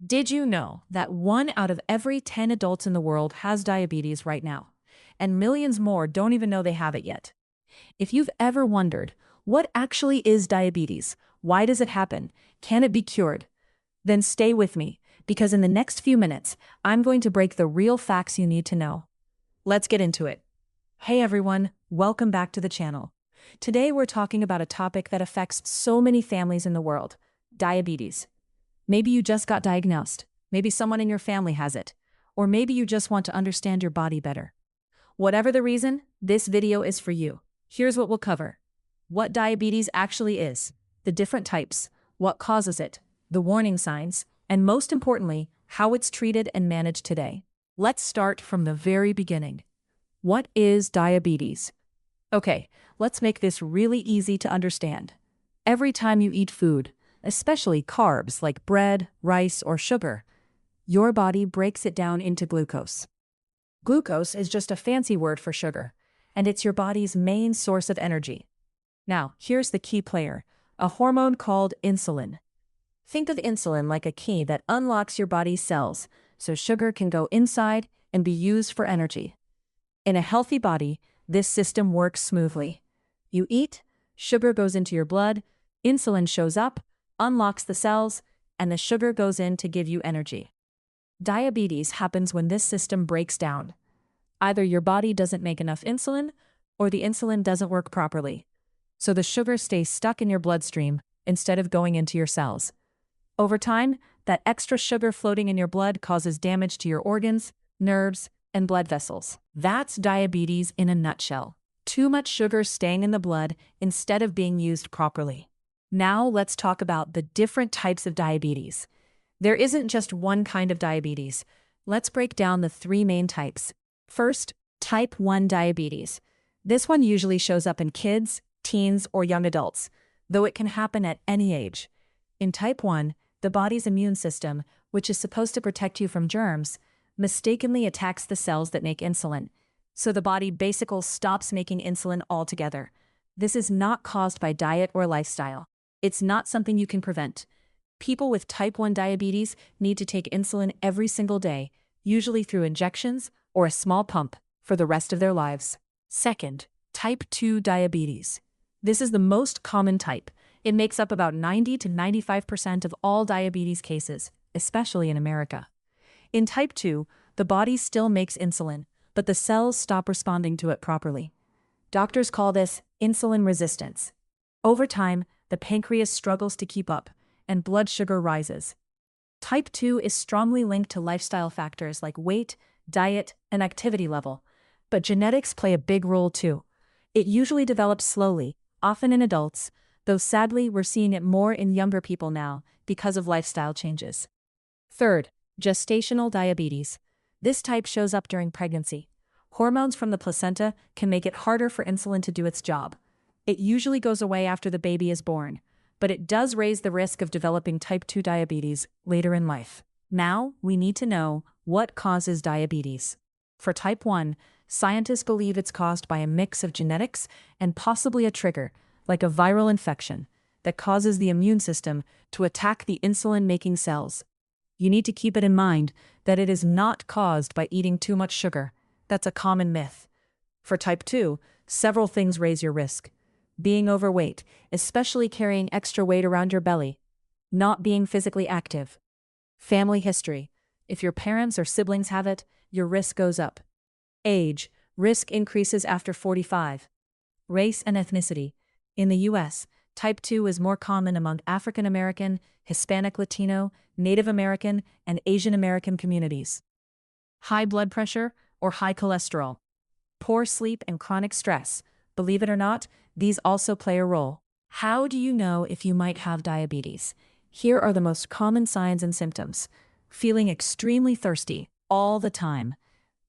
Did you know that 1 out of every 10 adults in the world has diabetes right now? And millions more don't even know they have it yet. If you've ever wondered, what actually is diabetes? Why does it happen? Can it be cured? Then stay with me, because in the next few minutes, I'm going to break the real facts you need to know. Let's get into it. Hey everyone, welcome back to the channel. Today we're talking about a topic that affects so many families in the world: diabetes. Maybe you just got diagnosed, maybe someone in your family has it, or maybe you just want to understand your body better. Whatever the reason, this video is for you. Here's what we'll cover: what diabetes actually is, the different types, what causes it, the warning signs, and most importantly, how it's treated and managed today. Let's start from the very beginning. What is diabetes? Okay, let's make this really easy to understand. Every time you eat food, especially carbs like bread, rice, or sugar, your body breaks it down into glucose. Glucose is just a fancy word for sugar, and it's your body's main source of energy. Now, here's the key player: a hormone called insulin. Think of insulin like a key that unlocks your body's cells, so sugar can go inside and be used for energy. In a healthy body, this system works smoothly. You eat, sugar goes into your blood, insulin shows up, unlocks the cells, and the sugar goes in to give you energy. Diabetes happens when this system breaks down. Either your body doesn't make enough insulin, or the insulin doesn't work properly. So the sugar stays stuck in your bloodstream instead of going into your cells. Over time, that extra sugar floating in your blood causes damage to your organs, nerves, and blood vessels. That's diabetes in a nutshell: too much sugar staying in the blood instead of being used properly. Now let's talk about the different types of diabetes. There isn't just one kind of diabetes. Let's break down the 3 main types. First, type 1 diabetes. This one usually shows up in kids, teens, or young adults, though it can happen at any age. In type 1, the body's immune system, which is supposed to protect you from germs, mistakenly attacks the cells that make insulin, so the body basically stops making insulin altogether. This is not caused by diet or lifestyle. It's not something you can prevent. People with type 1 diabetes need to take insulin every single day, usually through injections or a small pump, for the rest of their lives. Second, type 2 diabetes. This is the most common type. It makes up about 90 to 95% of all diabetes cases, especially in America. In type 2, the body still makes insulin, but the cells stop responding to it properly. Doctors call this insulin resistance. Over time, the pancreas struggles to keep up, and blood sugar rises. Type 2 is strongly linked to lifestyle factors like weight, diet, and activity level, but genetics play a big role too. It usually develops slowly, often in adults, though sadly we're seeing it more in younger people now because of lifestyle changes. Third, gestational diabetes. This type shows up during pregnancy. Hormones from the placenta can make it harder for insulin to do its job. It usually goes away after the baby is born, but it does raise the risk of developing type 2 diabetes later in life. Now, we need to know what causes diabetes. For type 1, scientists believe it's caused by a mix of genetics and possibly a trigger, like a viral infection, that causes the immune system to attack the insulin-making cells. You need to keep it in mind that it is not caused by eating too much sugar. That's a common myth. For type 2, several things raise your risk: being overweight, especially carrying extra weight around your belly; not being physically active; family history. If your parents or siblings have it, your risk goes up. Age. Risk increases after 45. Race and ethnicity. In the U.S., type 2 is more common among African American, Hispanic Latino, Native American, and Asian American communities. High blood pressure or high cholesterol. Poor sleep and chronic stress. Believe it or not, these also play a role. How do you know if you might have diabetes? Here are the most common signs and symptoms: feeling extremely thirsty all the time,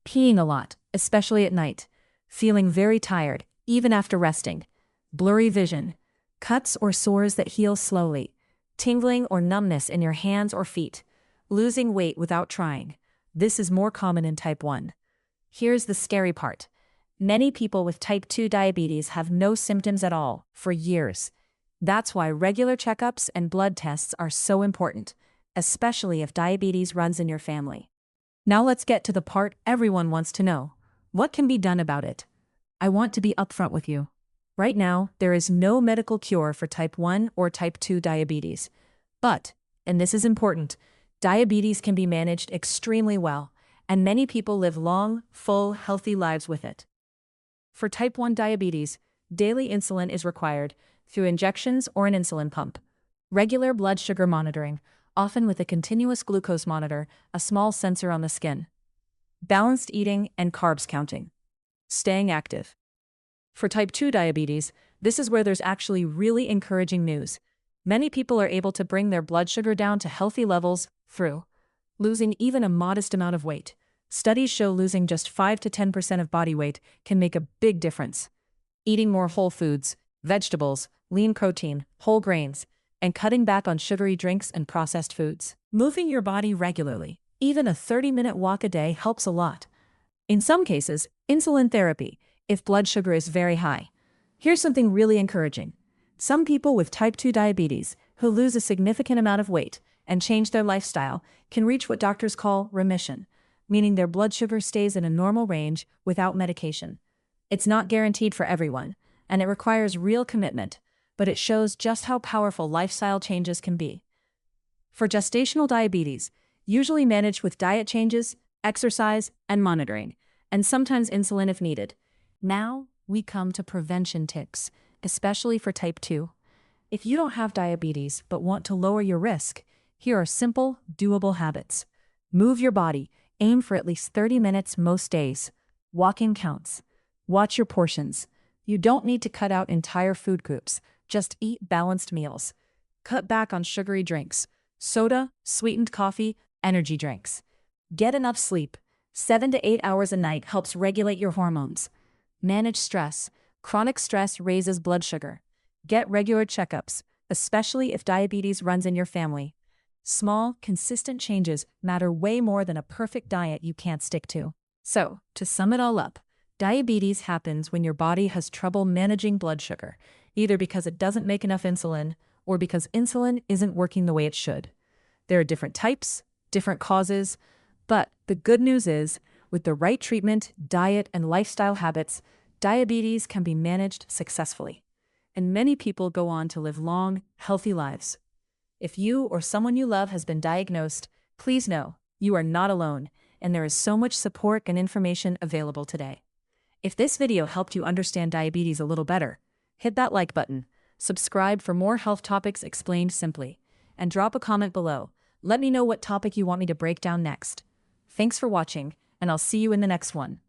peeing a lot, especially at night, feeling very tired, even after resting, blurry vision, cuts or sores that heal slowly, tingling or numbness in your hands or feet, losing weight without trying. This is more common in type 1. Here's the scary part: many people with type 2 diabetes have no symptoms at all for years. That's why regular checkups and blood tests are so important, especially if diabetes runs in your family. Now let's get to the part everyone wants to know. What can be done about it? I want to be upfront with you. Right now, there is no medical cure for type 1 or type 2 diabetes. But, and this is important, diabetes can be managed extremely well, and many people live long, full, healthy lives with it. For type 1 diabetes, daily insulin is required through injections or an insulin pump. Regular blood sugar monitoring, often with a continuous glucose monitor, a small sensor on the skin. Balanced eating and carbs counting. Staying active. For type 2 diabetes, this is where there's actually really encouraging news. Many people are able to bring their blood sugar down to healthy levels through losing even a modest amount of weight. Studies show losing just 5 to 10% of body weight can make a big difference. Eating more whole foods, vegetables, lean protein, whole grains, and cutting back on sugary drinks and processed foods. Moving your body regularly. Even a 30-minute walk a day helps a lot. In some cases, insulin therapy, if blood sugar is very high. Here's something really encouraging. Some people with type 2 diabetes who lose a significant amount of weight and change their lifestyle can reach what doctors call remission, meaning their blood sugar stays in a normal range without medication. It's not guaranteed for everyone, and it requires real commitment, but it shows just how powerful lifestyle changes can be. For gestational diabetes, usually managed with diet changes, exercise, and monitoring, and sometimes insulin if needed. Now, we come to prevention tips, especially for type 2. If you don't have diabetes but want to lower your risk, here are simple, doable habits. Move your body. Aim for at least 30 minutes most days. Walking counts. Watch your portions. You don't need to cut out entire food groups. Just eat balanced meals. Cut back on sugary drinks, soda, sweetened coffee, energy drinks. Get enough sleep. 7 to 8 hours a night helps regulate your hormones. Manage stress. Chronic stress raises blood sugar. Get regular checkups, especially if diabetes runs in your family. Small, consistent changes matter way more than a perfect diet you can't stick to. So, to sum it all up, diabetes happens when your body has trouble managing blood sugar, either because it doesn't make enough insulin or because insulin isn't working the way it should. There are different types, different causes, but the good news is, with the right treatment, diet, and lifestyle habits, diabetes can be managed successfully. And many people go on to live long, healthy lives. If you or someone you love has been diagnosed, please know you are not alone, and there is so much support and information available today. If this video helped you understand diabetes a little better, hit that like button, subscribe for more health topics explained simply, and drop a comment below. Let me know what topic you want me to break down next. Thanks for watching, and I'll see you in the next one.